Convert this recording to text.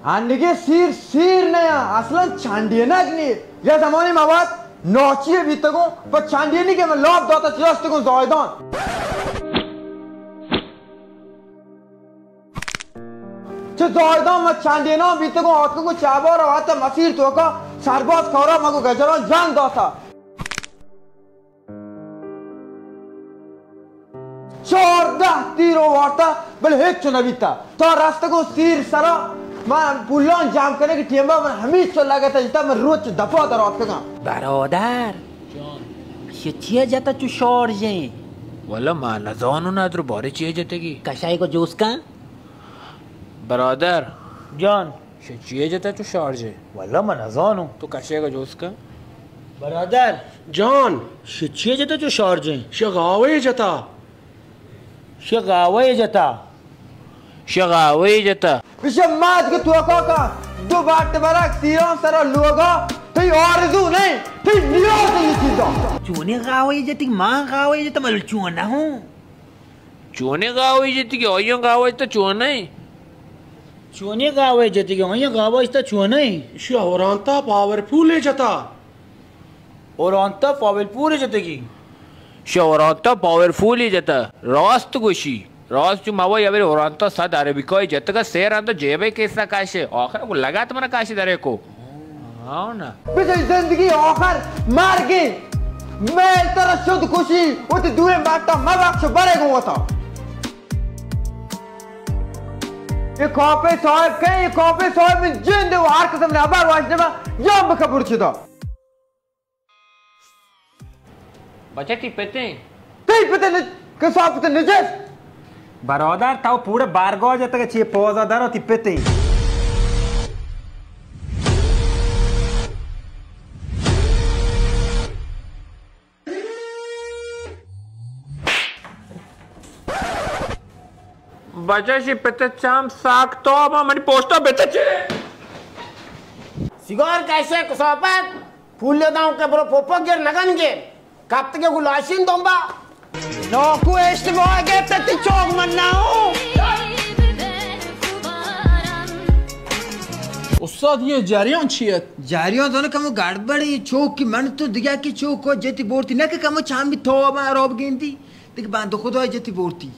Annige sir ne ya aslan çandiye ne ya zamanı mavat noçiye bitago pa çandiye ni ke मैं लॉब दोता just को ज़ायदान च ज़ायदान मैं çandiye ना bitago आत्को को चाबा और आता मसीर तो का सरबाज खौरा मगो गजरान जान दोता चौदह तीरों वार्ता बल हेच चुनावीता तो रास्ते को सिर सरा मैं पुलान जाम करने की टीम में हमें चल लगा था जितना मैं रोज दफा दर आते का برادر چه چیه جاتا تو شارژه والا ما نزانو ندارو باره چیه جاتگی کشای کو جوس کن برادر جان چیه جاتا تو شارژه والا من نزانو تو کشه کا جوس کن برادر جان چیه جاتا تو شارژه شغاوه جتا شغاوه جاتا شغاوه جاتا विषय माज के तुआ का दो बात बराक सीरों सरा लोगा ती आरज़ू नहीं ती निराश ये चीज़ा चूने गावे जती माँ गावे जता मल चूना हूँ चूने गावे जती की ओयों गावे तो चूना ही चूने गावे जती की ओयों गावे तो चूना ही शहरांता पावरफुल है जता और अंता पावरफुल है जते की शहरांता पावरफुल ही जता रास्त गोशी राज जो मावा यावेरी औरंता साथ अरबी को जत का शेर अंत जेबे कैसा काशे आखिर को लगा तुम्हारा काशे दरे को हाँ ना बिजली जिंदगी आखिर मार के मैं तरह शुद्ध खुशी वो तो दूर बात मैं वाक्ष बड़े को होता ये कॉपे साहब में जिंद वो हर किस्म ने अबार वाजने में जाम बखबर चिदा बच्चे ती पते न किसान पते निजेस برادر تاو پوره بارگاه جاتا که چیه پوزا دارو تیپتی बच्चे शी पते चाम साक तो अब हमारी पोस्टर बेचे चे सिगार कैसे कुसापत फूल लेता हूँ के बरो पोपक गिर लगन के कब तक गुलाशीन दोंबा नौकू इस्तेमाल के प्रति चौक मन्ना हूँ उस्ताद ये जारियान छियत जारियों दोनों कमो गड़बड़ी चौक की मन तो दिया कि चौक को जति बोलती ना कि कमो चाम भी थोड़ा मैं रोब गेंदी देख बांधो खुद हो जति बोलती